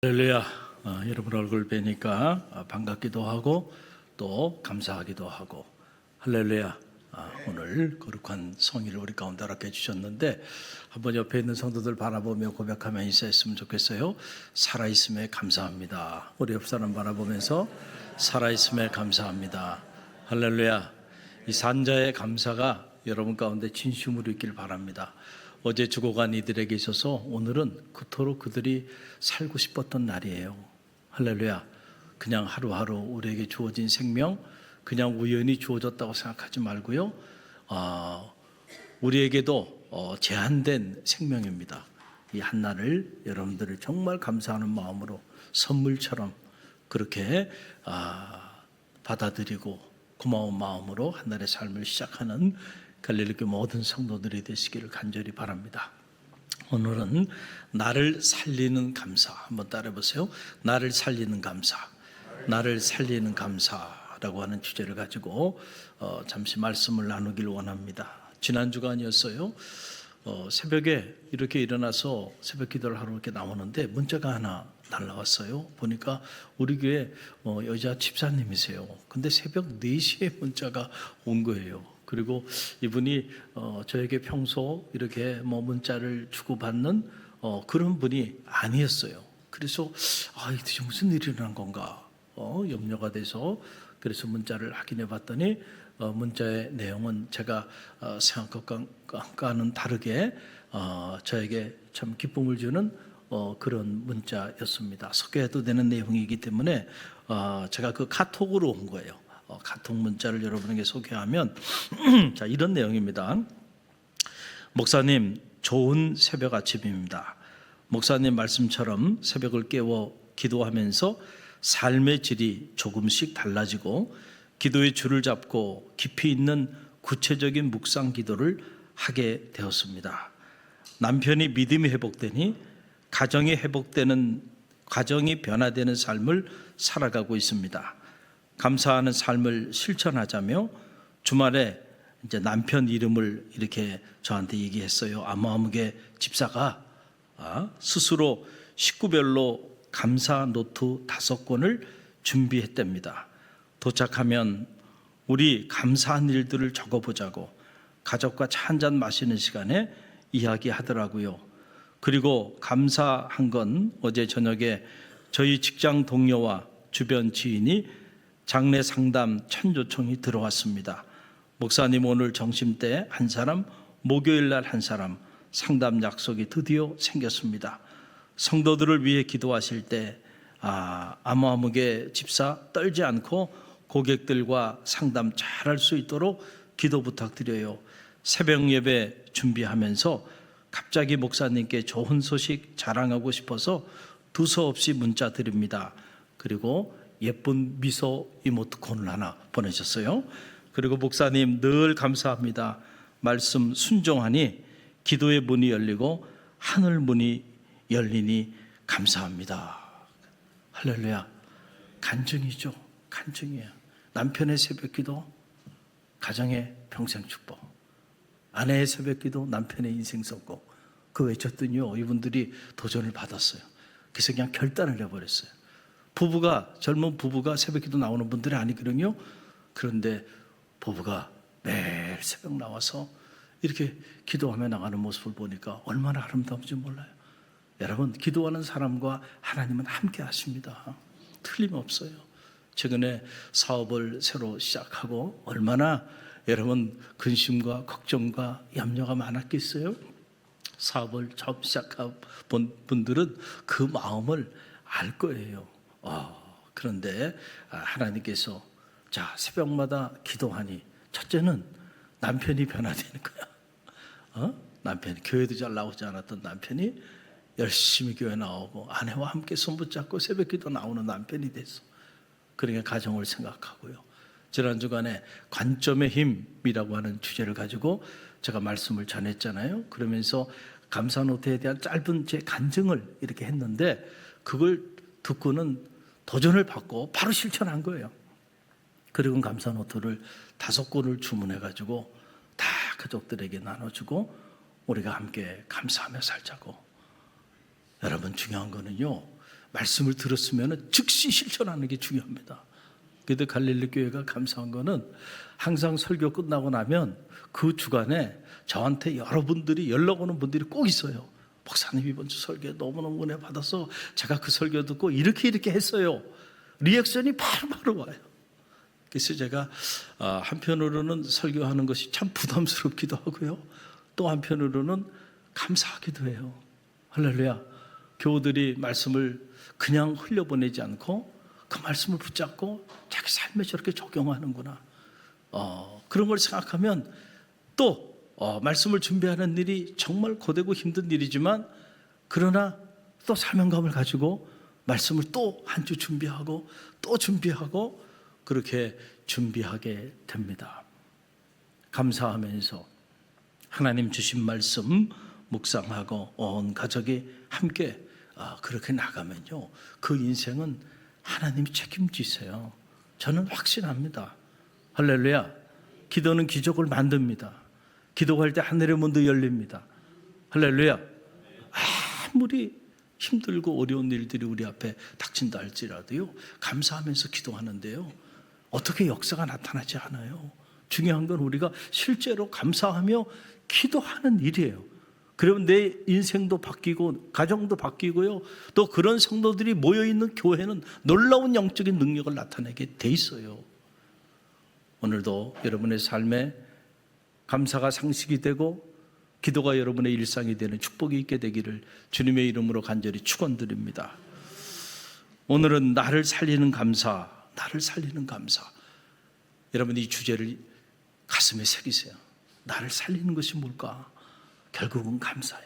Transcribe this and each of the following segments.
할렐루야. 여러분 얼굴 뵈니까 반갑기도 하고 또 감사하기도 하고. 할렐루야. 오늘 거룩한 성의를 우리 가운데 허락해 주셨는데 한번 옆에 있는 성도들 바라보며 고백하며 인사했으면 좋겠어요. 살아있음에 감사합니다. 우리 옆 사람 바라보면서 살아있음에 감사합니다. 할렐루야. 이 산자의 감사가 여러분 가운데 진심으로 있길 바랍니다. 어제 죽어간 이들에게 있어서 오늘은 그토록 그들이 살고 싶었던 날이에요. 할렐루야. 그냥 하루하루 우리에게 주어진 생명, 그냥 우연히 주어졌다고 생각하지 말고요. 우리에게도 제한된 생명입니다. 이 한날을 여러분들을 정말 감사하는 마음으로 선물처럼 그렇게 받아들이고 고마운 마음으로 한날의 삶을 시작하는 갈릴리교 모든 성도들이 되시기를 간절히 바랍니다. 오늘은 나를 살리는 감사, 한번 따라해 보세요. 나를 살리는 감사, 나를 살리는 감사라고 하는 주제를 가지고 잠시 말씀을 나누길 원합니다. 지난 주간이었어요. 새벽에 이렇게 일어나서 새벽 기도를 하러 이렇게 나오는데 문자가 하나 날라왔어요. 보니까 우리 교회 여자 집사님이세요. 근데 새벽 4시에 문자가 온 거예요. 그리고 이분이 저에게 평소 이렇게 문자를 주고받는 그런 분이 아니었어요. 그래서 이게 무슨 일이 일어난 건가 염려가 돼서 그래서 문자를 확인해 봤더니 문자의 내용은 제가 생각한 것과는 다르게 저에게 참 기쁨을 주는 그런 문자였습니다. 소개해도 되는 내용이기 때문에 제가 그 카톡으로 온 거예요. 카톡 문자를 여러분에게 소개하면 자, 이런 내용입니다. 목사님, 좋은 새벽 아침입니다. 목사님 말씀처럼 새벽을 깨워 기도하면서 삶의 질이 조금씩 달라지고 기도의 줄을 잡고 깊이 있는 구체적인 묵상 기도를 하게 되었습니다. 남편이 믿음이 회복되니 가정이 변화되는 삶을 살아가고 있습니다. 감사하는 삶을 실천하자며 주말에 이제 남편 이름을 이렇게 저한테 얘기했어요. 아무개 집사가 스스로 식구별로 감사 노트 5권을 준비했답니다. 도착하면 우리 감사한 일들을 적어보자고 가족과 차 한잔 마시는 시간에 이야기하더라고요. 그리고 감사한 건 어제 저녁에 저희 직장 동료와 주변 지인이 장례 상담 천조청이 들어왔습니다. 목사님 오늘 점심때 한 사람, 목요일 날 한 사람 상담 약속이 드디어 생겼습니다. 성도들을 위해 기도하실 때 아무개 집사 떨지 않고 고객들과 상담 잘할 수 있도록 기도 부탁드려요. 새벽 예배 준비하면서 갑자기 목사님께 좋은 소식 자랑하고 싶어서 두서없이 문자 드립니다. 그리고 예쁜 미소 이모티콘을 하나 보내셨어요. 그리고 목사님 늘 감사합니다. 말씀 순종하니 기도의 문이 열리고 하늘 문이 열리니 감사합니다. 할렐루야. 간증이죠. 간증이에요. 남편의 새벽기도 가정의 평생 축복, 아내의 새벽기도 남편의 인생 선곡. 그 외쳤더니요 이분들이 도전을 받았어요. 그래서 그냥 결단을 해버렸어요. 젊은 부부가 새벽기도 나오는 분들이 아니거든요. 그런데 부부가 매일 새벽 나와서 이렇게 기도하며 나가는 모습을 보니까 얼마나 아름다운지 몰라요. 여러분, 기도하는 사람과 하나님은 함께 하십니다. 틀림없어요. 최근에 사업을 새로 시작하고 얼마나 여러분 근심과 걱정과 염려가 많았겠어요. 사업을 처음 시작한 분들은 그 마음을 알 거예요. 그런데 하나님께서 자, 새벽마다 기도하니 첫째는 남편이 변화되는 거야. 남편이 교회도 잘 나오지 않았던 남편이 열심히 교회 나오고 아내와 함께 손붙잡고 새벽기도 나오는 남편이 됐어. 그러니까 가정을 생각하고요. 지난 주간에 관점의 힘이라고 하는 주제를 가지고 제가 말씀을 전했잖아요. 그러면서 감사 노트에 대한 짧은 제 간증을 이렇게 했는데 그걸 듣고는 도전을 받고 바로 실천한 거예요. 그리고 감사 노트를 5권을 주문해 가지고 다 가족들에게 나눠주고 우리가 함께 감사하며 살자고. 여러분, 중요한 거는요, 말씀을 들었으면 즉시 실천하는 게 중요합니다. 그래도 갈릴리 교회가 감사한 거는 항상 설교 끝나고 나면 그 주간에 저한테 여러분들이 연락 오는 분들이 꼭 있어요. 목사님, 이번 주 설교에 너무너무 은혜 받아서 제가 그 설교 듣고 이렇게 했어요. 리액션이 바로 와요. 그래서 제가 한편으로는 설교하는 것이 참 부담스럽기도 하고요, 또 한편으로는 감사하기도 해요. 할렐루야. 교우들이 말씀을 그냥 흘려보내지 않고 그 말씀을 붙잡고 자기 삶에 저렇게 적용하는구나. 그런 걸 생각하면 또 말씀을 준비하는 일이 정말 고되고 힘든 일이지만, 그러나 또 사명감을 가지고 말씀을 또 한 주 준비하고 또 준비하고 그렇게 준비하게 됩니다. 감사하면서 하나님 주신 말씀 묵상하고 온 가족이 함께 그렇게 나가면요, 그 인생은 하나님이 책임지세요. 저는 확신합니다. 할렐루야. 기도는 기적을 만듭니다. 기도할 때 하늘의 문도 열립니다. 할렐루야. 아무리 힘들고 어려운 일들이 우리 앞에 닥친다 할지라도요, 감사하면서 기도하는데요, 어떻게 역사가 나타나지 않아요. 중요한 건 우리가 실제로 감사하며 기도하는 일이에요. 그러면 내 인생도 바뀌고 가정도 바뀌고요, 또 그런 성도들이 모여있는 교회는 놀라운 영적인 능력을 나타내게 돼 있어요. 오늘도 여러분의 삶에 감사가 상식이 되고 기도가 여러분의 일상이 되는 축복이 있게 되기를 주님의 이름으로 간절히 축원드립니다. 오늘은 나를 살리는 감사, 나를 살리는 감사. 여러분, 이 주제를 가슴에 새기세요. 나를 살리는 것이 뭘까? 결국은 감사야.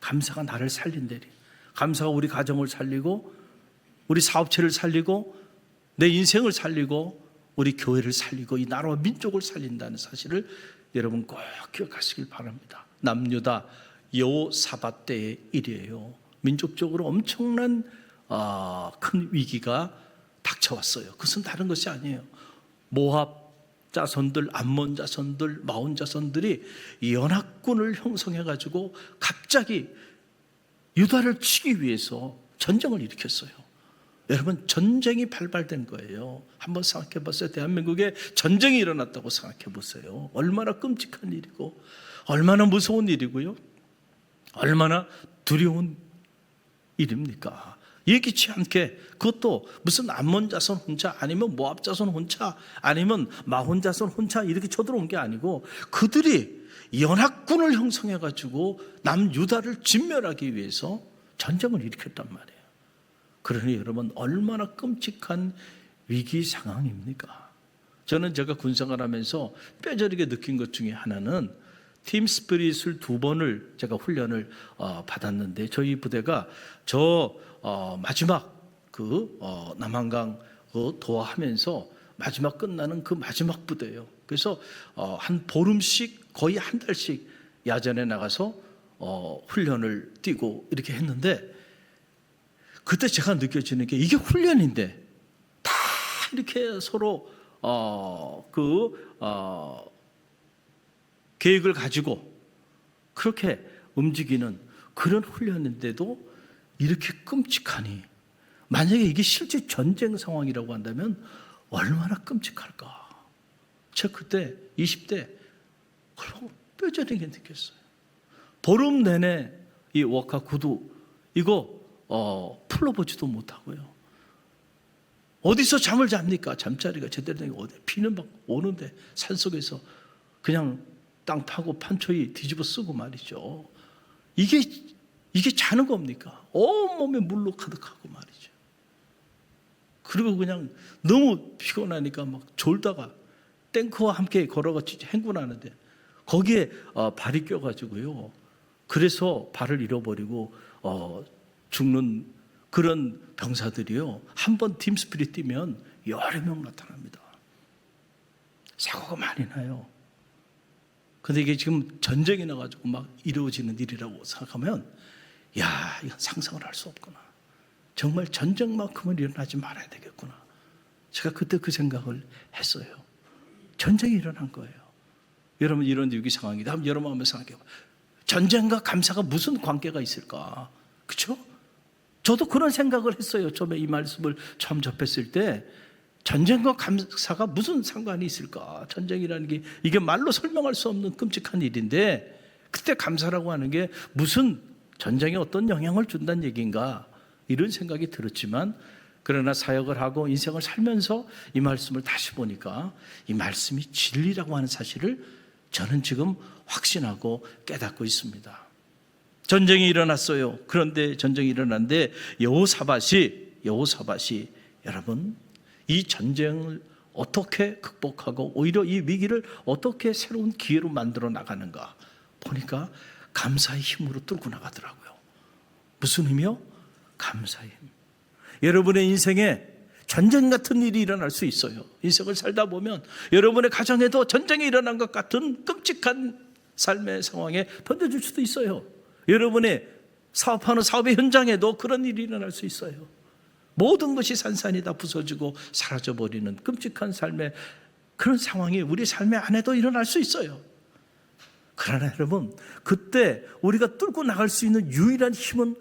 감사가 나를 살린다니. 감사가 우리 가정을 살리고 우리 사업체를 살리고 내 인생을 살리고 우리 교회를 살리고 이 나라와 민족을 살린다는 사실을 여러분 꼭 기억하시길 바랍니다. 남유다 여호사밧 때의 일이에요. 민족적으로 엄청난 큰 위기가 닥쳐왔어요. 그것은 다른 것이 아니에요. 모압 자손들, 암몬 자손들, 마온 자손들이 연합군을 형성해가지고 갑자기 유다를 치기 위해서 전쟁을 일으켰어요. 여러분, 전쟁이 발발된 거예요. 한번 생각해 보세요. 대한민국에 전쟁이 일어났다고 생각해 보세요. 얼마나 끔찍한 일이고 얼마나 무서운 일이고요, 얼마나 두려운 일입니까? 예기치 않게, 그것도 무슨 암몬 자손 혼자 아니면 모압 자손 혼자 아니면 마온 자손 혼자 이렇게 쳐들어온 게 아니고 그들이 연합군을 형성해 가지고 남유다를 진멸하기 위해서 전쟁을 일으켰단 말이에요. 그러니 여러분, 얼마나 끔찍한 위기 상황입니까? 저는 제가 군생활하면서 뼈저리게 느낀 것 중에 하나는 팀 스피릿을 2번을 제가 훈련을 받았는데, 저희 부대가 마지막 남한강 도하하면서 마지막 끝나는 그 마지막 부대예요. 그래서 한 보름씩, 거의 한 달씩 야전에 나가서 훈련을 뛰고 이렇게 했는데, 그때 제가 느껴지는 게 이게 훈련인데 다 이렇게 서로 계획을 가지고 그렇게 움직이는 그런 훈련인데도 이렇게 끔찍하니, 만약에 이게 실제 전쟁 상황이라고 한다면 얼마나 끔찍할까. 제가 그때 20대 뼈저리게 느꼈어요. 보름 내내 이 워카 구두 이거 풀러보지도 못하고요. 어디서 잠을 잡니까? 잠자리가 제대로 된 게 어디? 비는 막 오는데 산속에서 그냥 땅 파고 판초이 뒤집어 쓰고 말이죠. 이게 자는 겁니까? 온몸에 물로 가득하고 말이죠. 그리고 그냥 너무 피곤하니까 막 졸다가 탱크와 함께 걸어가지 행군하는데 거기에 발이 껴가지고요, 그래서 발을 잃어버리고 죽는 그런 병사들이요, 한번 팀 스피릿 뛰면 여러 명 나타납니다. 사고가 많이 나요. 근데 이게 지금 전쟁이 나가지고 막 이루어지는 일이라고 생각하면, 야, 이건 상상을 할 수 없구나. 정말 전쟁만큼은 일어나지 말아야 되겠구나. 제가 그때 그 생각을 했어요. 전쟁이 일어난 거예요. 여러분, 이런 위기 상황이다. 한번 여러분 한번 생각해 봐. 전쟁과 감사가 무슨 관계가 있을까? 그렇죠? 저도 그런 생각을 했어요. 처음에 이 말씀을 처음 접했을 때 전쟁과 감사가 무슨 상관이 있을까? 전쟁이라는 게 이게 말로 설명할 수 없는 끔찍한 일인데 그때 감사라고 하는 게 무슨 전쟁에 어떤 영향을 준다는 얘기인가? 이런 생각이 들었지만 그러나 사역을 하고 인생을 살면서 이 말씀을 다시 보니까 이 말씀이 진리라고 하는 사실을 저는 지금 확신하고 깨닫고 있습니다. 전쟁이 일어났어요. 그런데 전쟁이 일어났는데 여호사밧이 여러분 이 전쟁을 어떻게 극복하고 오히려 이 위기를 어떻게 새로운 기회로 만들어 나가는가 보니까 감사의 힘으로 뚫고 나가더라고요. 무슨 힘이요? 감사의 힘. 여러분의 인생에 전쟁 같은 일이 일어날 수 있어요. 인생을 살다 보면 여러분의 가정에도 전쟁이 일어난 것 같은 끔찍한 삶의 상황에 던져줄 수도 있어요. 여러분의 사업하는 사업의 현장에도 그런 일이 일어날 수 있어요. 모든 것이 산산이 다 부서지고 사라져버리는 끔찍한 삶의 그런 상황이 우리 삶의 안에도 일어날 수 있어요. 그러나 여러분, 그때 우리가 뚫고 나갈 수 있는 유일한 힘은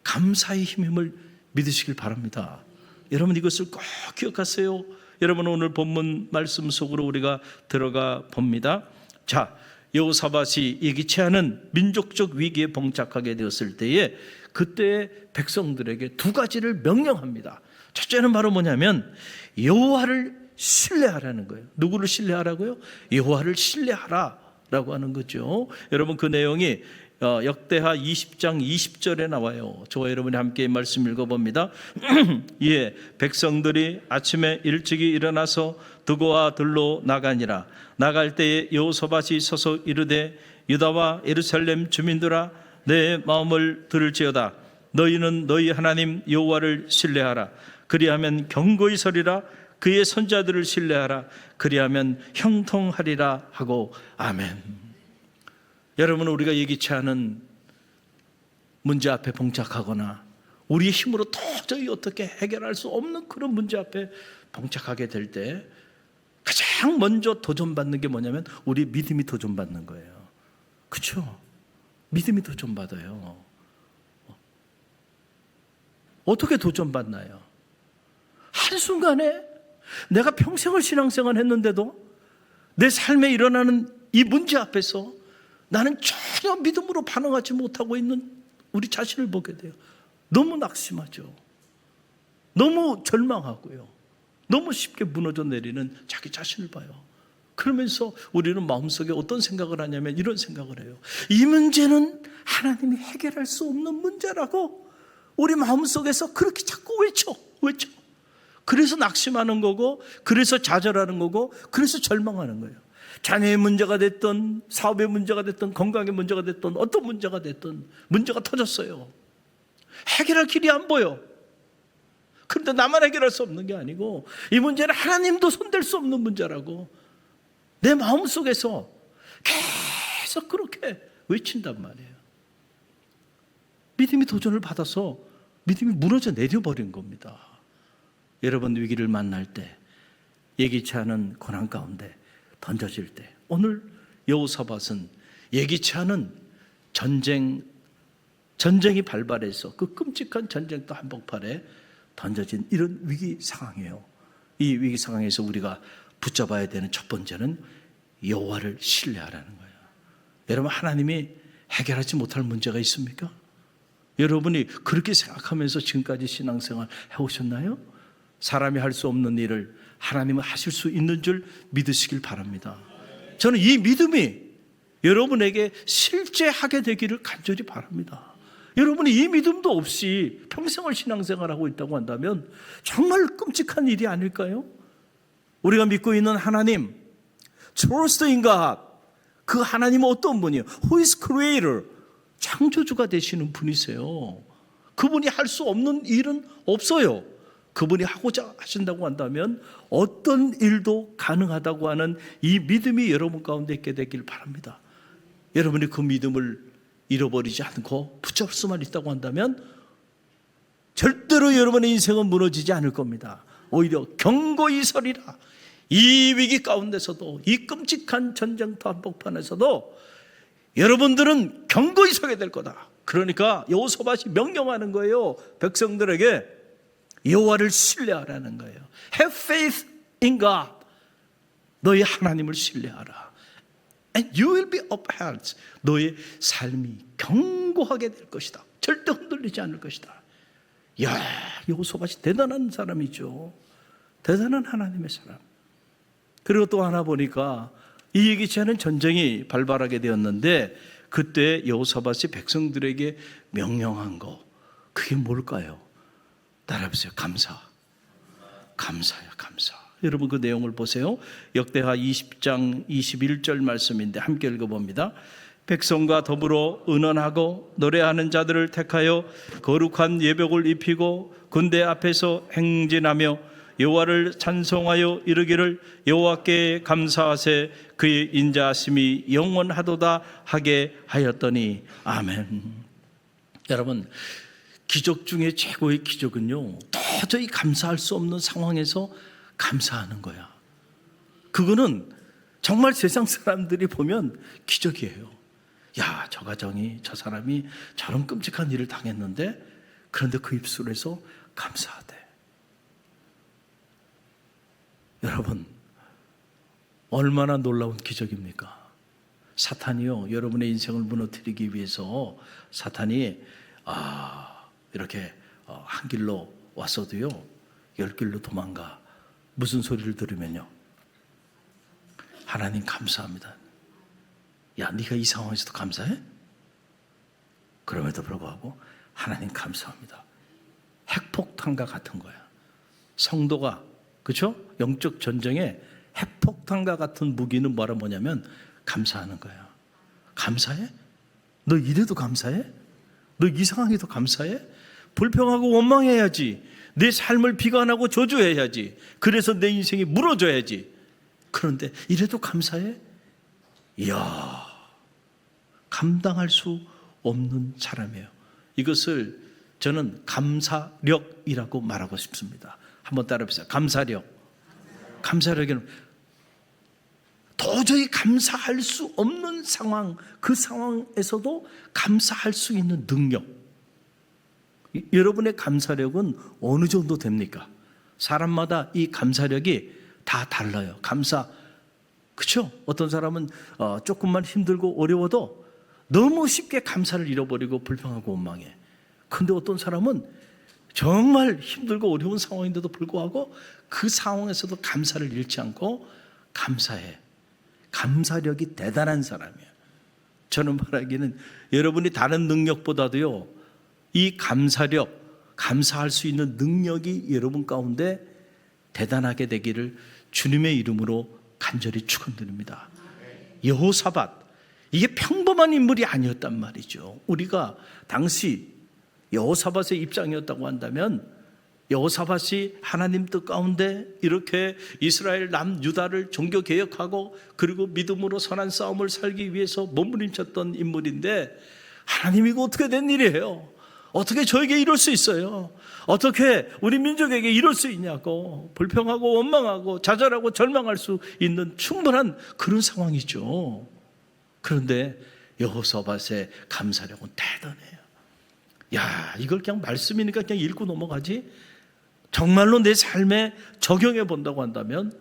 감사의 힘임을 믿으시길 바랍니다. 여러분 이것을 꼭 기억하세요. 여러분 오늘 본문 말씀 속으로 우리가 들어가 봅니다. 자, 여호사밧이 예기치 않은 민족적 위기에 봉착하게 되었을 때에 그때 백성들에게 두 가지를 명령합니다. 첫째는 바로 뭐냐면 여호와를 신뢰하라는 거예요. 누구를 신뢰하라고요? 여호와를 신뢰하라라고 하는 거죠. 여러분 그 내용이 역대하 20장 20절에 나와요. 저와 여러분이 함께 말씀 읽어봅니다. 예, 백성들이 아침에 일찍이 일어나서 드고와 들로 나가니라. 나갈 때에 여호사밧이 서서 이르되 유다와 예루살렘 주민들아 내 마음을 들을지어다. 너희는 너희 하나님 여호와를 신뢰하라. 그리하면 견고히 서리라. 그의 선자들을 신뢰하라. 그리하면 형통하리라 하고 아멘. 여러분 우리가 예기치 않은 문제 앞에 봉착하거나 우리의 힘으로 도저히 어떻게 해결할 수 없는 그런 문제 앞에 봉착하게 될 때 가장 먼저 도전받는 게 뭐냐면 우리 믿음이 도전받는 거예요. 그렇죠? 믿음이 도전받아요. 어떻게 도전받나요? 한순간에 내가 평생을 신앙생활 했는데도 내 삶에 일어나는 이 문제 앞에서 나는 전혀 믿음으로 반응하지 못하고 있는 우리 자신을 보게 돼요. 너무 낙심하죠. 너무 절망하고요. 너무 쉽게 무너져 내리는 자기 자신을 봐요. 그러면서 우리는 마음속에 어떤 생각을 하냐면 이런 생각을 해요. 이 문제는 하나님이 해결할 수 없는 문제라고 우리 마음속에서 그렇게 자꾸 외쳐. 그래서 낙심하는 거고 그래서 좌절하는 거고 그래서 절망하는 거예요. 자녀의 문제가 됐든 사업의 문제가 됐든 건강의 문제가 됐든 어떤 문제가 됐든 문제가 터졌어요. 해결할 길이 안 보여. 그런데 나만 해결할 수 없는 게 아니고 이 문제는 하나님도 손댈 수 없는 문제라고 내 마음속에서 계속 그렇게 외친단 말이에요. 믿음이 도전을 받아서 믿음이 무너져 내려버린 겁니다. 여러분 위기를 만날 때 예기치 않은 고난 가운데 던져질 때 오늘 여호사밧은 예기치 않은 전쟁이 발발해서 그 끔찍한 전쟁터 한복판에 던져진 이런 위기 상황이에요. 이 위기 상황에서 우리가 붙잡아야 되는 첫 번째는 여호와를 신뢰하라는 거예요. 여러분 하나님이 해결하지 못할 문제가 있습니까? 여러분이 그렇게 생각하면서 지금까지 신앙생활 해오셨나요? 사람이 할 수 없는 일을 하나님은 하실 수 있는 줄 믿으시길 바랍니다. 저는 이 믿음이 여러분에게 실제 하게 되기를 간절히 바랍니다. 여러분이 이 믿음도 없이 평생을 신앙생활하고 있다고 한다면 정말 끔찍한 일이 아닐까요? 우리가 믿고 있는 하나님, Trust in God, 그 하나님은 어떤 분이에요? Who is Creator, 창조주가 되시는 분이세요. 그분이 할 수 없는 일은 없어요. 그분이 하고자 하신다고 한다면 어떤 일도 가능하다고 하는 이 믿음이 여러분 가운데 있게 되길 바랍니다. 여러분이 그 믿음을 잃어버리지 않고 붙잡을 수만 있다고 한다면 절대로 여러분의 인생은 무너지지 않을 겁니다. 오히려 견고히 서리라. 이 위기 가운데서도 이 끔찍한 전쟁터 한복판에서도 여러분들은 견고히 서게 될 거다. 그러니까 여호사밧이 명령하는 거예요. 백성들에게 여호와를 신뢰하라는 거예요. Have faith in God. 너희 하나님을 신뢰하라. And you will be upheld. 너의 삶이 견고하게 될 것이다. 절대 흔들리지 않을 것이다. 야, 여호사밧이 대단한 사람이죠. 대단한 하나님의 사람. 그리고 또 하나 보니까 이 예기치 않은 전쟁이 발발하게 되었는데 그때 여호사밧이 백성들에게 명령한 거, 그게 뭘까요? 따라해보세요. 감사. 감사야, 감사. 여러분 그 내용을 보세요. 역대하 20장 21절 말씀인데 함께 읽어봅니다. 백성과 더불어 의논하고 노래하는 자들을 택하여 거룩한 예복을 입히고 군대 앞에서 행진하며 여호와를 찬송하여 이르기를 여호와께 감사하세 그의 인자하심이 영원하도다 하게 하였더니 아멘. 여러분, 기적 중에 최고의 기적은요, 도저히 감사할 수 없는 상황에서 감사하는 거야. 그거는 정말 세상 사람들이 보면 기적이에요. 야, 저 가정이, 저 사람이 저런 끔찍한 일을 당했는데 그런데 그 입술에서 감사하대. 여러분, 얼마나 놀라운 기적입니까? 사탄이요, 여러분의 인생을 무너뜨리기 위해서 사탄이 이렇게 한 길로 왔어도요 10길로 도망가. 무슨 소리를 들으면요, 하나님 감사합니다. 야, 네가 이 상황에서도 감사해? 그럼에도 불구하고 하나님 감사합니다. 핵폭탄과 같은 거야. 성도가, 그렇죠? 영적 전쟁에 핵폭탄과 같은 무기는 뭐냐면 감사하는 거야. 감사해? 너 이래도 감사해? 너 이 상황에도 감사해? 불평하고 원망해야지. 내 삶을 비관하고 저주해야지. 그래서 내 인생이 무너져야지. 그런데 이래도 감사해? 이야, 감당할 수 없는 사람이에요. 이것을 저는 감사력이라고 말하고 싶습니다. 한번 따라해보세요. 감사력. 감사력은 도저히 감사할 수 없는 상황, 그 상황에서도 감사할 수 있는 능력. 여러분의 감사력은 어느 정도 됩니까? 사람마다 이 감사력이 다 달라요. 그렇죠? 어떤 사람은 조금만 힘들고 어려워도 너무 쉽게 감사를 잃어버리고 불평하고 원망해. 그런데 어떤 사람은 정말 힘들고 어려운 상황인데도 불구하고 그 상황에서도 감사를 잃지 않고 감사해. 감사력이 대단한 사람이에요. 저는 말하기는 여러분이 다른 능력보다도요, 이 감사력, 감사할 수 있는 능력이 여러분 가운데 대단하게 되기를 주님의 이름으로 간절히 축원드립니다. 여호사밧, 이게 평범한 인물이 아니었단 말이죠. 우리가 당시 여호사밧의 입장이었다고 한다면 여호사밧이 하나님 뜻 가운데 이렇게 이스라엘 남유다를 종교개혁하고 그리고 믿음으로 선한 싸움을 살기 위해서 몸부림쳤던 인물인데 하나님, 이거 어떻게 된 일이에요? 어떻게 저에게 이럴 수 있어요? 어떻게 우리 민족에게 이럴 수 있냐고 불평하고 원망하고 좌절하고 절망할 수 있는 충분한 그런 상황이죠. 그런데 여호사밧의 감사력은 대단해요. 야, 이걸 그냥 말씀이니까 그냥 읽고 넘어가지? 정말로 내 삶에 적용해 본다고 한다면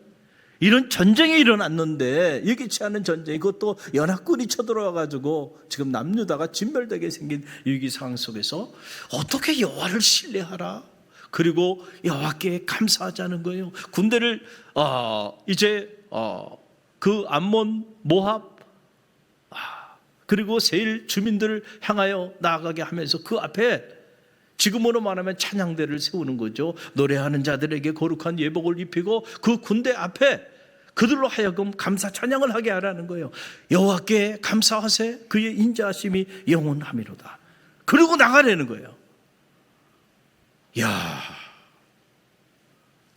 이런 전쟁이 일어났는데, 예기치 않은 전쟁, 그것도 연합군이 쳐들어와가지고 지금 남유다가 진멸되게 생긴 위기 상황 속에서 어떻게 여호와를 신뢰하라, 그리고 여호와께 감사하자는 거예요. 군대를 이제 그 암몬, 모압 그리고 세일 주민들을 향하여 나아가게 하면서 그 앞에 지금으로 말하면 찬양대를 세우는 거죠. 노래하는 자들에게 거룩한 예복을 입히고 그 군대 앞에 그들로 하여금 감사 찬양을 하게 하라는 거예요. 여호와께 감사하세 그의 인자하심이 영원하미로다. 그리고 나가라는 거예요. 이야,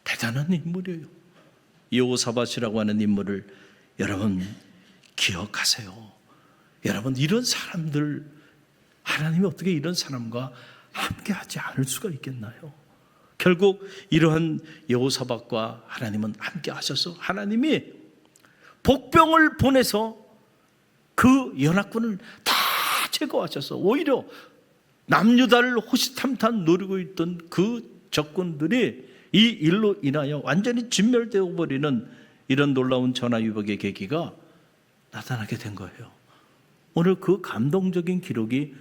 대단한 인물이에요. 여호사밧이라고 하는 인물을 여러분 기억하세요. 여러분, 이런 사람들, 하나님이 어떻게 이런 사람과 함께 하지 않을 수가 있겠나요? 결국 이러한 여호사밧과 하나님은 함께 하셔서 하나님이 복병을 보내서 그 연합군을 다 제거하셔서 오히려 남유다를 호시탐탐 노리고 있던 그 적군들이 이 일로 인하여 완전히 진멸되어 버리는 이런 놀라운 전화위복의 계기가 나타나게 된 거예요. 오늘 그 감동적인 기록이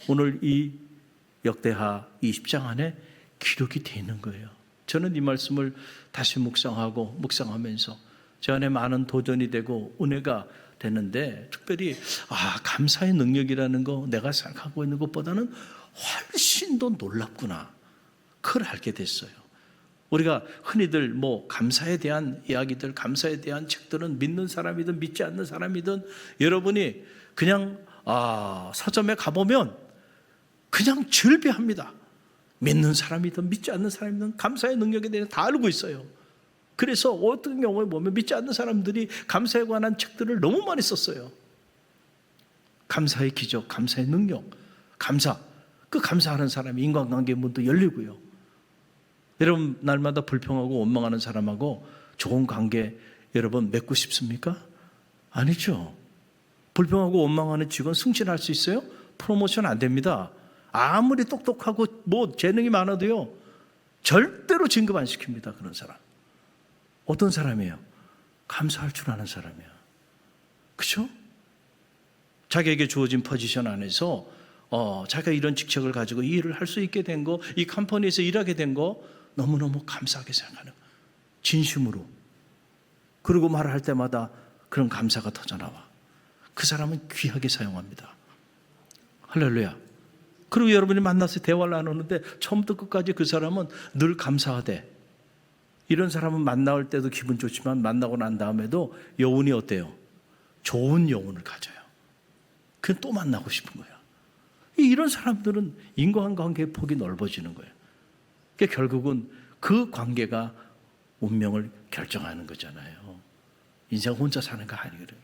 오늘 이 역대하 20장 안에 기록이 되어 있는 거예요. 저는 이 말씀을 다시 묵상하면서 제 안에 많은 도전이 되고 은혜가 되는데, 특별히 감사의 능력이라는 거 내가 생각하고 있는 것보다는 훨씬 더 놀랍구나, 그걸 알게 됐어요. 우리가 흔히들 감사에 대한 이야기들, 감사에 대한 책들은 믿는 사람이든 믿지 않는 사람이든 여러분이 그냥 서점에 가보면 그냥 즐비합니다. 믿는 사람이든 믿지 않는 사람이든 감사의 능력에 대해서 다 알고 있어요. 그래서 어떤 경우에 보면 믿지 않는 사람들이 감사에 관한 책들을 너무 많이 썼어요. 감사의 기적, 감사의 능력, 감사. 그 감사하는 사람이 인간관계 문도 열리고요. 여러분, 날마다 불평하고 원망하는 사람하고 좋은 관계 여러분 맺고 싶습니까? 아니죠. 불평하고 원망하는 직원 승진할 수 있어요? 프로모션 안 됩니다. 아무리 똑똑하고 재능이 많아도요, 절대로 진급 안 시킵니다. 그런 사람. 어떤 사람이에요? 감사할 줄 아는 사람이에요. 그렇죠? 자기에게 주어진 포지션 안에서 자기가 이런 직책을 가지고 이 일을 할 수 있게 된 거, 이 컴퍼니에서 일하게 된 거 너무너무 감사하게 생각하는 거예요. 진심으로. 그리고 말을 할 때마다 그런 감사가 터져나와. 그 사람은 귀하게 사용합니다. 할렐루야. 그리고 여러분이 만나서 대화를 나누는데 처음부터 끝까지 그 사람은 늘 감사하대. 이런 사람은 만날 때도 기분 좋지만 만나고 난 다음에도 여운이 어때요? 좋은 여운을 가져요. 그냥 또 만나고 싶은 거예요. 이런 사람들은 인간관계의 폭이 넓어지는 거예요. 그러니까 결국은 그 관계가 운명을 결정하는 거잖아요. 인생 혼자 사는 거 아니거든요.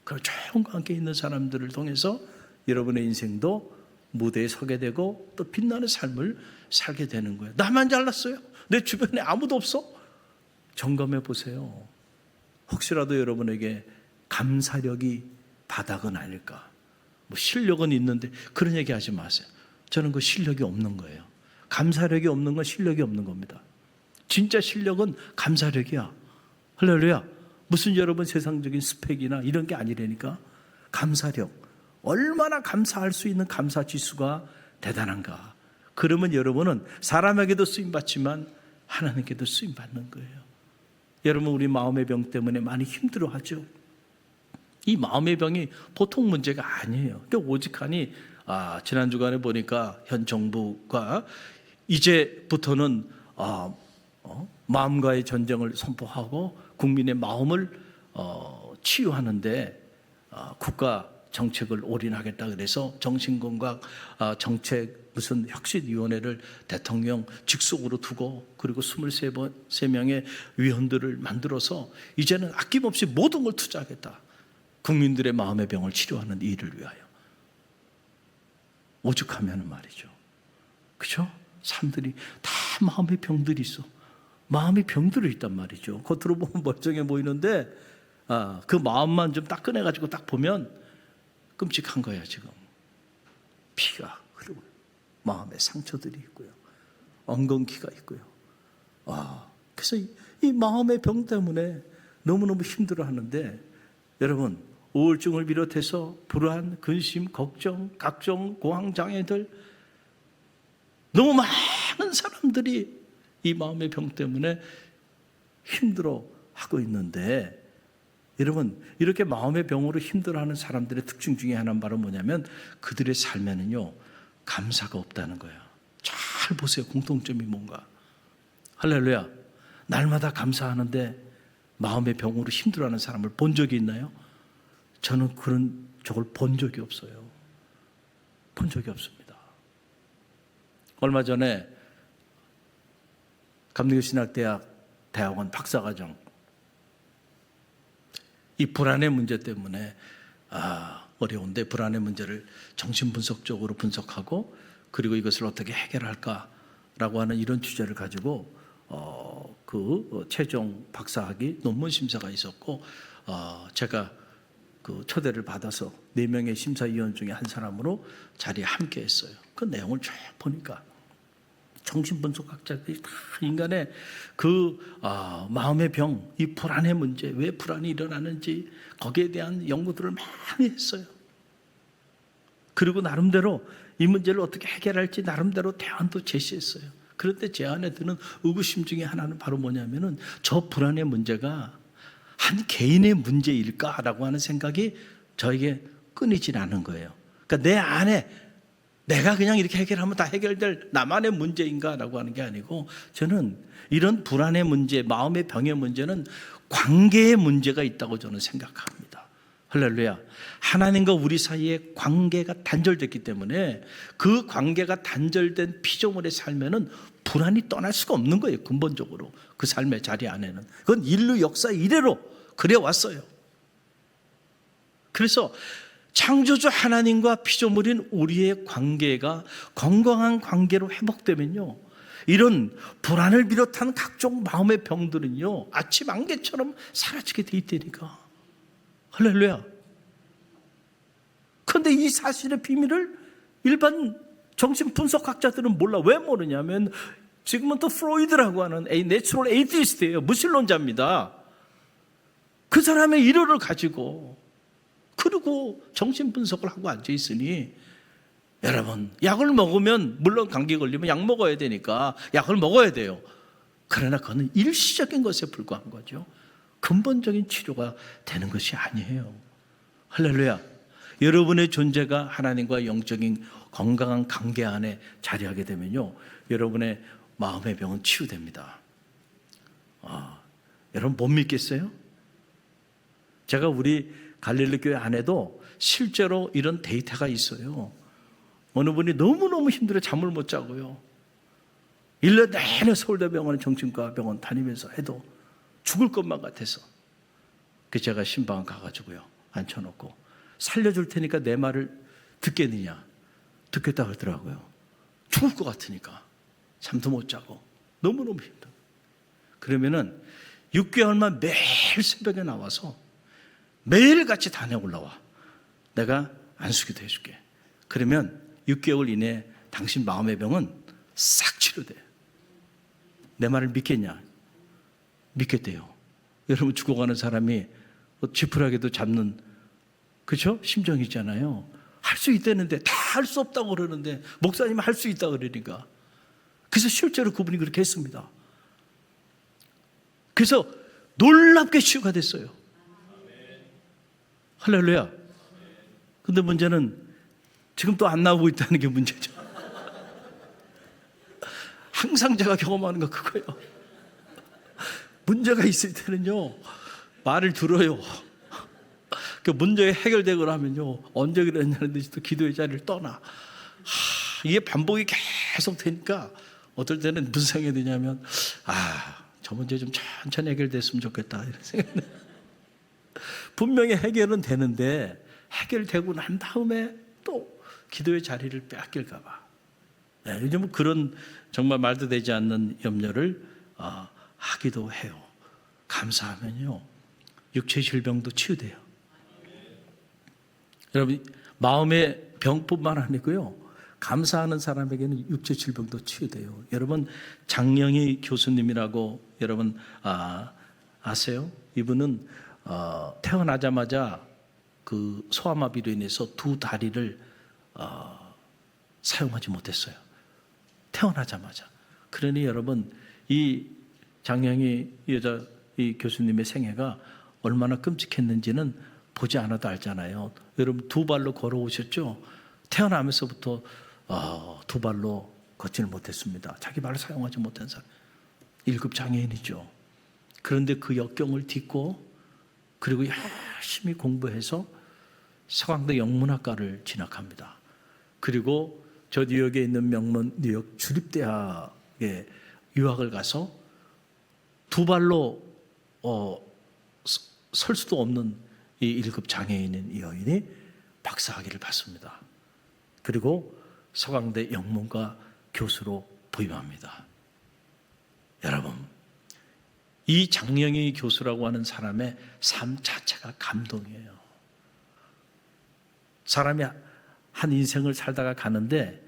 그런 좋은 관계 있는 사람들을 통해서 여러분의 인생도 무대에 서게 되고 또 빛나는 삶을 살게 되는 거예요. 나만 잘났어요? 내 주변에 아무도 없어? 점검해 보세요. 혹시라도 여러분에게 감사력이 바닥은 아닐까? 실력은 있는데 그런 얘기 하지 마세요. 저는 그 실력이 없는 거예요. 감사력이 없는 건 실력이 없는 겁니다. 진짜 실력은 감사력이야. 할렐루야. 무슨 여러분 세상적인 스펙이나 이런 게 아니라니까. 감사력. 얼마나 감사할 수 있는 감사 지수가 대단한가. 그러면 여러분은 사람에게도 쓰임받지만 하나님께도 쓰임받는 거예요. 여러분, 우리 마음의 병 때문에 많이 힘들어하죠. 이 마음의 병이 보통 문제가 아니에요. 오직하니 지난 주간에 보니까 현 정부가 이제부터는 마음과의 전쟁을 선포하고 국민의 마음을 치유하는데 국가 정책을 올인하겠다 그래서 정신건강 정책 무슨 혁신위원회를 대통령 직속으로 두고 그리고 23명의 위원들을 만들어서 이제는 아낌없이 모든 걸 투자하겠다. 국민들의 마음의 병을 치료하는 일을 위하여. 오죽하면 말이죠. 그렇죠? 사람들이 다 마음의 병들이 있어. 마음이 병들어 있단 말이죠. 겉으로 보면 멀쩡해 보이는데 그 마음만 좀 딱 꺼내가지고 딱 보면 끔찍한 거야. 지금 피가 흐르고 마음에 상처들이 있고요, 엉겅퀴가 있고요. 그래서 이 마음의 병 때문에 너무너무 힘들어하는데, 여러분, 우울증을 비롯해서 불안, 근심, 걱정, 각종 공황장애들, 너무 많은 사람들이 이 마음의 병 때문에 힘들어하고 있는데, 여러분, 이렇게 마음의 병으로 힘들어하는 사람들의 특징 중에 하나는 바로 뭐냐면 그들의 삶에는요, 감사가 없다는 거예요. 잘 보세요. 공통점이 뭔가. 할렐루야. 날마다 감사하는데 마음의 병으로 힘들어하는 사람을 본 적이 있나요? 저는 그런 적을 본 적이 없어요. 본 적이 없습니다. 얼마 전에 감리교신학대학 대학원 박사과정, 이 불안의 문제 때문에 어려운데 불안의 문제를 정신분석적으로 분석하고 그리고 이것을 어떻게 해결할까라고 하는 이런 주제를 가지고 최종 박사학위 논문 심사가 있었고 제가 그 초대를 받아서 4명의 심사위원 중에 한 사람으로 자리에 함께 했어요. 그 내용을 쭉 보니까 정신분석학자들이 다 인간의 그 마음의 병, 이 불안의 문제, 왜 불안이 일어나는지 거기에 대한 연구들을 많이 했어요. 그리고 나름대로 이 문제를 어떻게 해결할지 나름대로 대안도 제시했어요. 그런데 제 안에 드는 의구심 중에 하나는 바로 뭐냐면은 저 불안의 문제가 한 개인의 문제일까라고 하는 생각이 저에게 끊이질 않은 거예요. 그러니까 내 안에 내가 그냥 이렇게 해결하면 다 해결될 나만의 문제인가라고 하는 게 아니고, 저는 이런 불안의 문제, 마음의 병의 문제는 관계의 문제가 있다고 저는 생각합니다. 할렐루야. 하나님과 우리 사이에 관계가 단절됐기 때문에 그 관계가 단절된 피조물의 삶에는 불안이 떠날 수가 없는 거예요. 근본적으로 그 삶의 자리 안에는. 그건 인류 역사 이래로 그래 왔어요. 그래서 창조주 하나님과 피조물인 우리의 관계가 건강한 관계로 회복되면요, 이런 불안을 비롯한 각종 마음의 병들은요 아침 안개처럼 사라지게 돼 있다니까. 할렐루야. 그런데 이 사실의 비밀을 일반 정신분석학자들은 몰라. 왜 모르냐면 지금은 또 프로이드라고 하는 내추럴 에이티스트예요. 무신론자입니다. 그 사람의 이론을 가지고 그리고 정신분석을 하고 앉아있으니, 여러분, 약을 먹으면 물론 감기 걸리면 약 먹어야 되니까 약을 먹어야 돼요. 그러나 그거는 일시적인 것에 불과한 거죠. 근본적인 치료가 되는 것이 아니에요. 할렐루야. 여러분의 존재가 하나님과 영적인 건강한 관계 안에 자리하게 되면요, 여러분의 마음의 병은 치유됩니다. 여러분 못 믿겠어요? 제가 우리 갈릴리 교회 안에도 실제로 이런 데이터가 있어요. 어느 분이 너무너무 힘들어 잠을 못 자고요, 1년 내내 서울대병원 정신과 병원 다니면서 해도 죽을 것만 같아서 그 제가 신방 가가지고요 앉혀놓고, 살려줄 테니까 내 말을 듣겠느냐, 듣겠다 그러더라고요. 죽을 것 같으니까 잠도 못 자고 너무너무 힘들어. 그러면은 6개월만 매일 새벽에 나와서 매일같이 단에 올라와. 내가 안수기도 해줄게. 그러면 6개월 이내에 당신 마음의 병은 싹 치료돼. 내 말을 믿겠냐? 믿겠대요. 여러분, 죽어가는 사람이 지푸라기도 잡는, 그렇죠? 심정이 있잖아요. 할 수 있다는데 다 할 수 없다고 그러는데 목사님은 할 수 있다고 그러니까. 그래서 실제로 그분이 그렇게 했습니다. 그래서 놀랍게 치유가 됐어요. 할렐루야. 근데 문제는 지금 또 안 나오고 있다는 게 문제죠. 항상 제가 경험하는 거 그거예요. 문제가 있을 때는요 말을 들어요. 그 문제가 해결되거나 하면요 언제 그랬냐는 듯이 또 기도의 자리를 떠나. 이게 반복이 계속 되니까 어떨 때는 무슨 생각이 드냐면, 저 문제 좀 천천히 해결됐으면 좋겠다 이런 생각이. 분명히 해결은 되는데 해결되고 난 다음에 또 기도의 자리를 빼앗길까 봐. 요즘은 그런 정말 말도 되지 않는 염려를 하기도 해요. 감사하면요 육체 질병도 치유돼요. 여러분, 마음의 병뿐만 아니고요, 감사하는 사람에게는 육체 질병도 치유돼요. 여러분, 장영희 교수님이라고 여러분 아세요? 이분은 태어나자마자 그 소아마비로 인해서 2다리를 사용하지 못했어요. 태어나자마자. 그러니 여러분, 이 장영희 여자 이 교수님의 생애가 얼마나 끔찍했는지는 보지 않아도 알잖아요. 여러분, 2발로 걸어오셨죠? 태어나면서부터 2발로 걷지를 못했습니다. 자기 발을 사용하지 못한 사람, 1급 장애인이죠. 그런데 그 역경을 딛고 그리고 열심히 공부해서 서강대 영문학과를 진학합니다. 그리고 저 뉴욕에 있는 명문 뉴욕 주립대학에 유학을 가서 2발로 설 수도 없는 이 1급 장애인인 이 여인이 박사학위를 받습니다. 그리고 서강대 영문과 교수로 부임합니다. 여러분, 이 장영희 교수라고 하는 사람의 삶 자체가 감동이에요. 사람이 한 인생을 살다가 가는데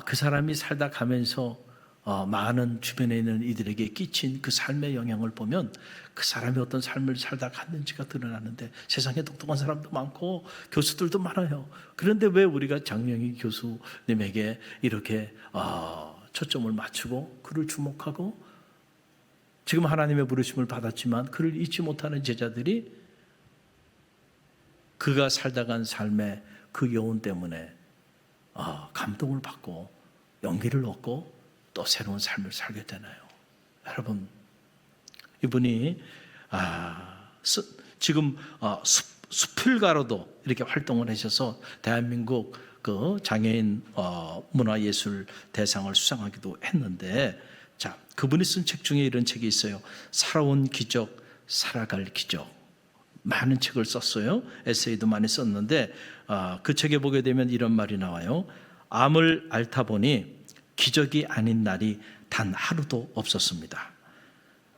그 사람이 살다 가면서 많은 주변에 있는 이들에게 끼친 그 삶의 영향을 보면 그 사람이 어떤 삶을 살다 갔는지가 드러나는데, 세상에 똑똑한 사람도 많고 교수들도 많아요. 그런데 왜 우리가 장명희 교수님에게 이렇게 초점을 맞추고 그를 주목하고, 지금 하나님의 부르심을 받았지만 그를 잊지 못하는 제자들이 그가 살다 간 삶의 그 여운 때문에 감동을 받고 용기를 얻고 또 새로운 삶을 살게 되나요? 여러분, 이분이 지금 수필가로도 이렇게 활동을 하셔서 대한민국 그 장애인 문화예술 대상을 수상하기도 했는데, 자, 그분이 쓴 책 중에 이런 책이 있어요. 살아온 기적, 살아갈 기적. 많은 책을 썼어요. 에세이도 많이 썼는데 그 책에 보게 되면 이런 말이 나와요. 암을 앓다 보니 기적이 아닌 날이 단 하루도 없었습니다.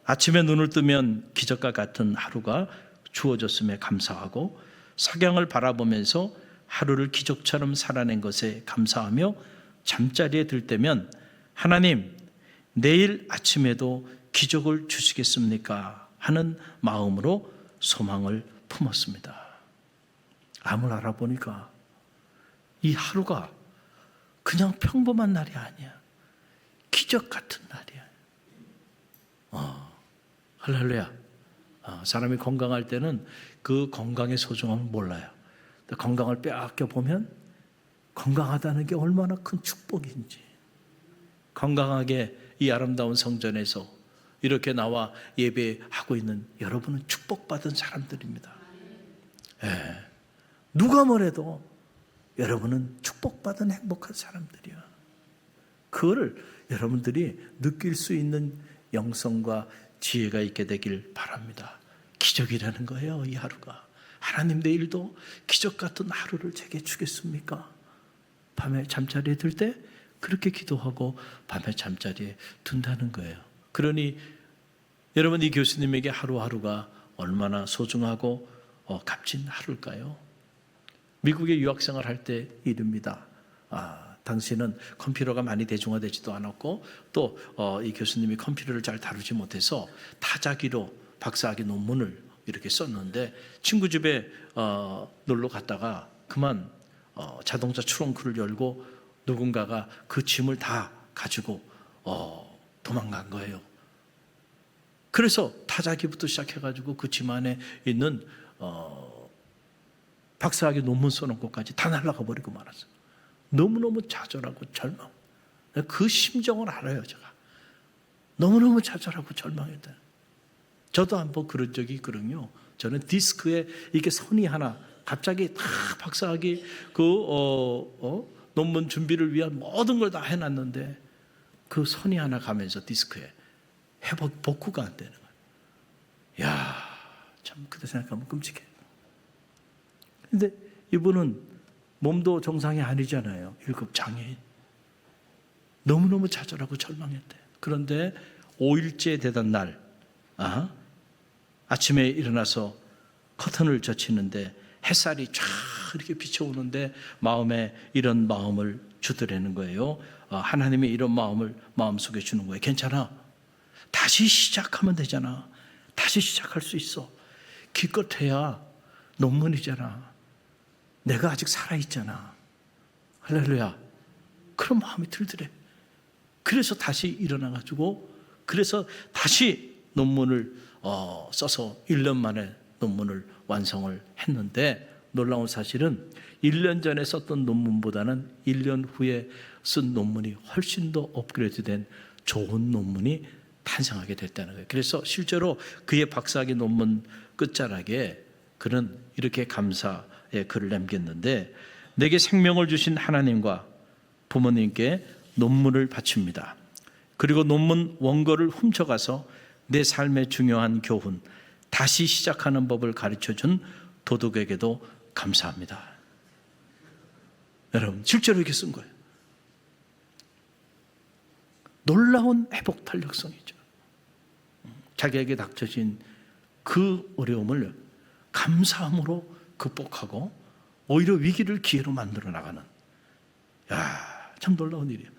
아침에 눈을 뜨면 기적과 같은 하루가 주어졌음에 감사하고, 석양을 바라보면서 하루를 기적처럼 살아낸 것에 감사하며 잠자리에 들 때면 하나님, 내일 아침에도 기적을 주시겠습니까? 하는 마음으로 소망을 품었습니다. 암을 알아보니까 이 하루가 그냥 평범한 날이 아니야. 기적 같은 날이야. 할렐루야. 사람이 건강할 때는 그 건강의 소중함을 몰라요. 건강을 빼앗겨 보면 건강하다는 게 얼마나 큰 축복인지. 건강하게 이 아름다운 성전에서 이렇게 나와 예배하고 있는 여러분은 축복받은 사람들입니다. 누가 뭐래도 여러분은 축복받은 행복한 사람들이야. 그거를 여러분들이 느낄 수 있는 영성과 지혜가 있게 되길 바랍니다. 기적이라는 거예요, 이 하루가. 하나님, 내일도 기적 같은 하루를 제게 주겠습니까? 밤에 잠자리에 들 때 그렇게 기도하고 밤에 잠자리에 든다는 거예요. 그러니 여러분, 이 교수님에게 하루하루가 얼마나 소중하고 값진 하루일까요? 미국에 유학생활 할 때 일입니다. 당시는 컴퓨터가 많이 대중화되지도 않았고, 또 이 교수님이 컴퓨터를 잘 다루지 못해서 타자기로 박사학위 논문을 이렇게 썼는데, 친구 집에 놀러 갔다가 그만 자동차 트렁크를 열고 누군가가 그 짐을 다 가지고 도망간 거예요. 그래서 타자기부터 시작해가지고 그 짐 안에 있는 박사학위 논문 써놓은 것까지 다 날아가 버리고 말았어요. 너무너무 좌절하고 절망. 그 심정을 알아요, 제가. 너무너무 좌절하고 절망했다. 저도 한번 그런 적이 있거든요. 저는 디스크에 이렇게 선이 하나 갑자기 다 박사학위 논문 준비를 위한 모든 걸 다 해놨는데 그 선이 하나 가면서 디스크에 복구가 안 되는 거예요. 야, 참 그때 생각하면 끔찍해. 근데 이분은 몸도 정상이 아니잖아요. 1급 장애인. 너무너무 좌절하고 절망했대요. 그런데 5일째 되던 날 아침에 일어나서 커튼을 젖히는데 햇살이 쫙 이렇게 비춰오는데 마음에 이런 마음을 주더라는 거예요. 하나님이 이런 마음을 마음속에 주는 거예요. 괜찮아. 다시 시작하면 되잖아. 다시 시작할 수 있어. 기껏해야 논문이잖아. 내가 아직 살아있잖아. 할렐루야. 그런 마음이 들더래. 그래서 다시 일어나가지고, 그래서 다시 논문을 써서 1년 만에 논문을 완성을 했는데, 놀라운 사실은 1년 전에 썼던 논문보다는 1년 후에 쓴 논문이 훨씬 더 업그레이드된 좋은 논문이 탄생하게 됐다는 거예요. 그래서 실제로 그의 박사학위 논문 끝자락에 그는 이렇게 감사의 글을 남겼는데, 내게 생명을 주신 하나님과 부모님께 논문을 바칩니다. 그리고 논문 원고를 훔쳐가서 내 삶의 중요한 교훈, 다시 시작하는 법을 가르쳐준 도덕에게도 감사합니다. 여러분, 실제로 이렇게 쓴 거예요. 놀라운 회복 탄력성이죠. 자기에게 닥쳐진 그 어려움을 감사함으로 극복하고 오히려 위기를 기회로 만들어 나가는, 참 놀라운 일이에요.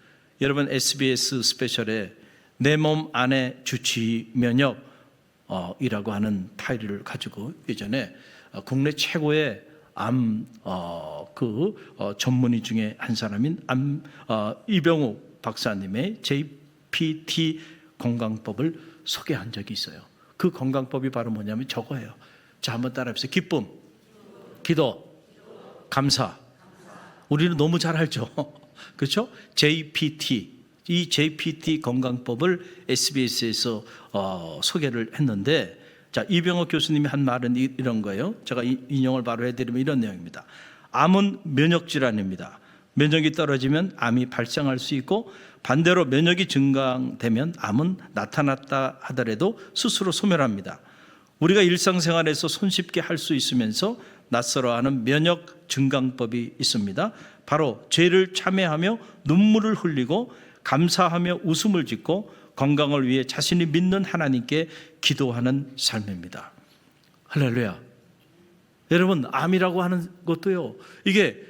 여러분, SBS 스페셜에 내 몸 안에 주치 면역이라고 하는 타이틀을 가지고 예전에 국내 최고의 암 전문의 중에 한 사람인 이병욱 박사님의 JPT 건강법을 소개한 적이 있어요. 그 건강법이 바로 뭐냐면 저거예요. 자, 한번 따라해보세요. 기쁨, 기도, 감사. 우리는 너무 잘 알죠. 그렇죠? JPT. 이 JPT 건강법을 SBS에서 소개를 했는데, 자, 이병옥 교수님이 한 말은 이런 거예요. 제가 인용을 바로 해드리면 이런 내용입니다. 암은 면역질환입니다. 면역이 떨어지면 암이 발생할 수 있고, 반대로 면역이 증강되면 암은 나타났다 하더라도 스스로 소멸합니다. 우리가 일상생활에서 손쉽게 할 수 있으면서 낯설어하는 면역 증강법이 있습니다. 바로 죄를 참회하며 눈물을 흘리고 감사하며 웃음을 짓고 건강을 위해 자신이 믿는 하나님께 기도하는 삶입니다. 할렐루야. 여러분, 암이라고 하는 것도요, 이게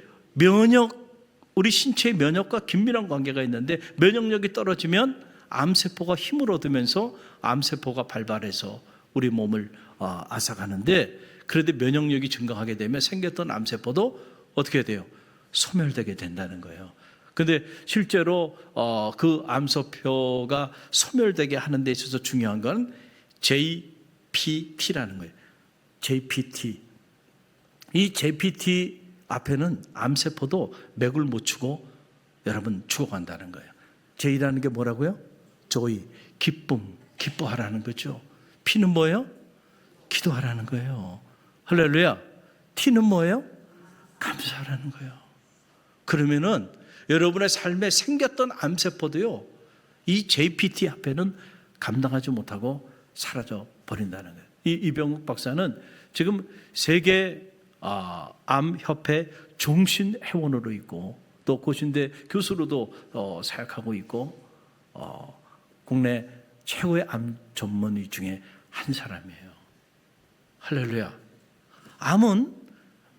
우리 신체의 면역과 긴밀한 관계가 있는데, 면역력이 떨어지면 암세포가 힘을 얻으면서 암세포가 발발해서 우리 몸을 앗아가는데, 그래도 면역력이 증강하게 되면 생겼던 암세포도 어떻게 돼요? 소멸되게 된다는 거예요. 근데 실제로 그 암세포가 소멸되게 하는 데 있어서 중요한 건 JPT라는 거예요. JPT. 이 JPT 앞에는 암세포도 맥을 못 추고 여러분 죽어간다는 거예요. J라는 게 뭐라고요? 조이, 기쁨, 기뻐하라는 거죠. P는 뭐예요? 기도하라는 거예요. 할렐루야. T는 뭐예요? 감사하라는 거예요. 그러면은 여러분의 삶에 생겼던 암세포도요, 이 JPT 앞에는 감당하지 못하고 사라져 버린다는 거예요. 이 이병욱 박사는 지금 세계 암협회 종신 회원으로 있고, 또 고신대 교수로도 사역하고 있고, 국내 최고의 암 전문의 중에 한 사람이에요. 할렐루야. 암은,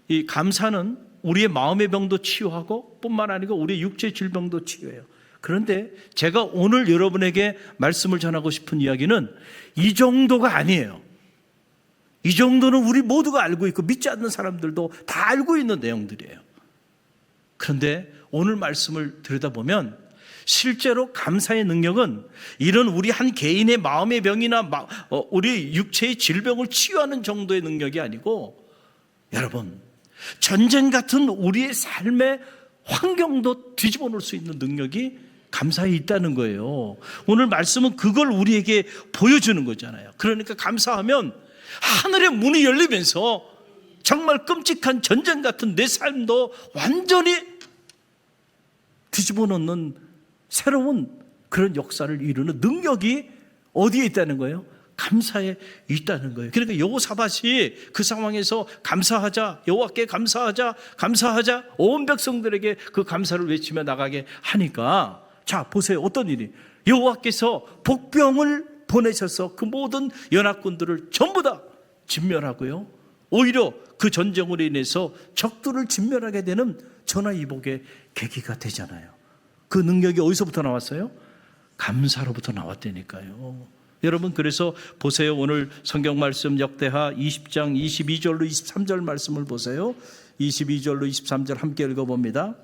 이 감사는 우리의 마음의 병도 치유하고 뿐만 아니고 우리의 육체 질병도 치유해요. 그런데 제가 오늘 여러분에게 말씀을 전하고 싶은 이야기는 이 정도가 아니에요. 이 정도는 우리 모두가 알고 있고 믿지 않는 사람들도 다 알고 있는 내용들이에요. 그런데 오늘 말씀을 들여다보면 실제로 감사의 능력은 이런 우리 한 개인의 마음의 병이나 우리 육체의 질병을 치유하는 정도의 능력이 아니고, 여러분, 전쟁 같은 우리의 삶의 환경도 뒤집어 놓을 수 있는 능력이 감사에 있다는 거예요. 오늘 말씀은 그걸 우리에게 보여주는 거잖아요. 그러니까 감사하면 하늘의 문이 열리면서 정말 끔찍한 전쟁 같은 내 삶도 완전히 뒤집어 놓는 새로운 그런 역사를 이루는 능력이 어디에 있다는 거예요? 감사에 있다는 거예요. 그러니까 여호사밧이 그 상황에서 감사하자, 여호와께 감사하자, 감사하자, 온 백성들에게 그 감사를 외치며 나가게 하니까, 자 보세요. 어떤 일이, 여호와께서 복병을 보내셔서 그 모든 연합군들을 전부 다 진멸하고요, 오히려 그 전쟁으로 인해서 적들을 진멸하게 되는 전화위복의 계기가 되잖아요. 그 능력이 어디서부터 나왔어요? 감사로부터 나왔다니까요. 여러분, 그래서 보세요. 오늘 성경 말씀 역대하 20장 22절로 23절 말씀을 보세요. 22절로 23절 함께 읽어봅니다.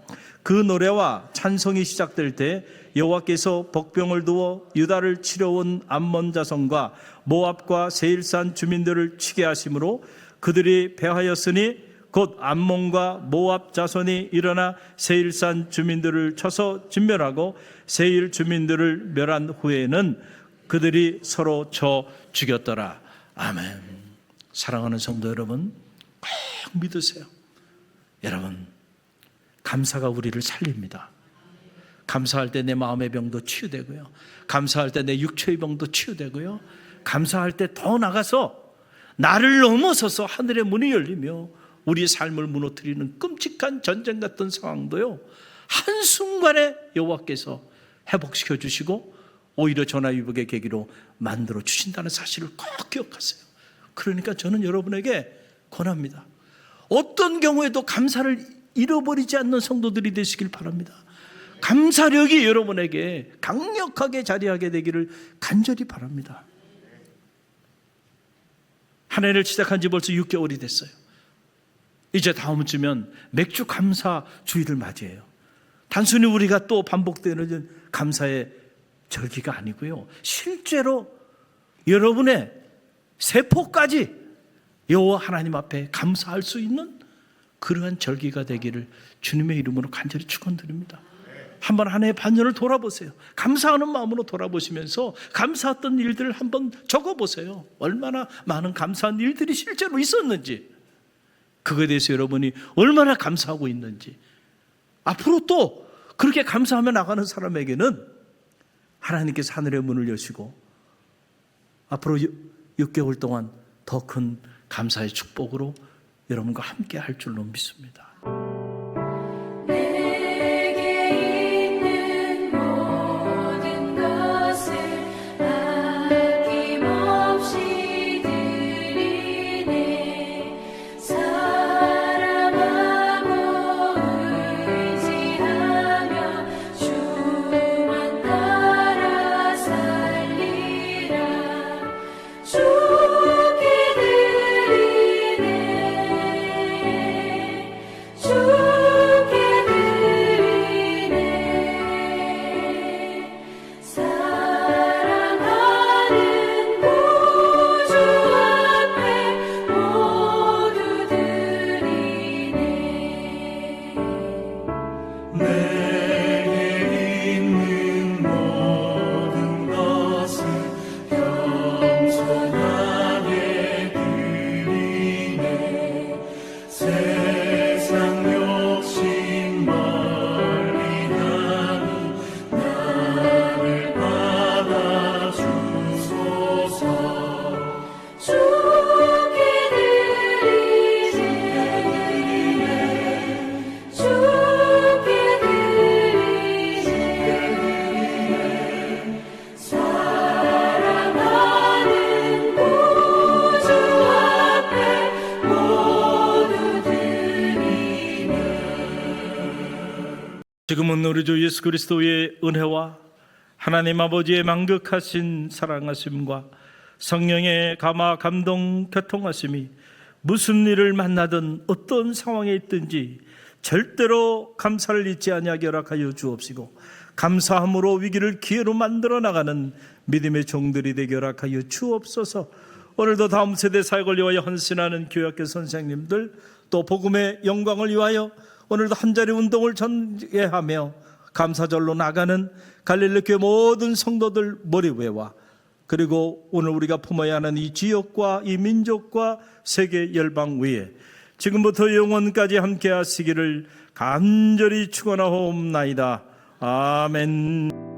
그 노래와 찬송이 시작될 때 여호와께서 복병을 두어 유다를 치러온 암몬 자손과 모압과 세일산 주민들을 치게 하심으로 그들이 패하였으니 곧 암몬과 모압 자손이 일어나 세일산 주민들을 쳐서 진멸하고 세일 주민들을 멸한 후에는 그들이 서로 쳐 죽였더라. 아멘. 사랑하는 성도 여러분, 꼭 믿으세요. 여러분, 감사가 우리를 살립니다. 감사할 때 내 마음의 병도 치유되고요, 감사할 때 내 육체의 병도 치유되고요, 감사할 때 더 나가서 나를 넘어서서 하늘의 문이 열리며 우리의 삶을 무너뜨리는 끔찍한 전쟁 같은 상황도요, 한순간에 여호와께서 회복시켜 주시고 오히려 전화위복의 계기로 만들어 주신다는 사실을 꼭 기억하세요. 그러니까 저는 여러분에게 권합니다. 어떤 경우에도 감사를 잃어버리지 않는 성도들이 되시길 바랍니다. 감사력이 여러분에게 강력하게 자리하게 되기를 간절히 바랍니다. 한 해를 시작한 지 벌써 6개월이 됐어요. 이제 다음 주면 맥주 감사 주일을 맞이해요. 단순히 우리가 또 반복되는 감사의 절기가 아니고요, 실제로 여러분의 세포까지 여호와 하나님 앞에 감사할 수 있는 그러한 절기가 되기를 주님의 이름으로 간절히 축원드립니다. 한번 한 해 반년을 돌아보세요. 감사하는 마음으로 돌아보시면서 감사했던 일들을 한번 적어보세요. 얼마나 많은 감사한 일들이 실제로 있었는지, 그거에 대해서 여러분이 얼마나 감사하고 있는지, 앞으로 또 그렇게 감사하며 나가는 사람에게는 하나님께서 하늘의 문을 여시고 앞으로 6개월 동안 더 큰 감사의 축복으로 여러분과 함께 할 줄로 믿습니다. 지금은 우리 주 예수 그리스도의 은혜와 하나님 아버지의 만극하신 사랑하심과 성령의 감화 감동 교통하심이 무슨 일을 만나든 어떤 상황에 있든지 절대로 감사를 잊지 아니하게 허락하여 주옵시고, 감사함으로 위기를 기회로 만들어 나가는 믿음의 종들이 되게 허락하여 주옵소서. 오늘도 다음 세대 사역을 위하여 헌신하는 교회학교 선생님들, 또 복음의 영광을 위하여 오늘도 한자리 운동을 전개하며 감사절로 나가는 갈릴리 교회 모든 성도들 머리 위와, 그리고 오늘 우리가 품어야 하는 이 지역과 이 민족과 세계 열방 위에 지금부터 영원까지 함께 하시기를 간절히 축원하옵나이다. 아멘.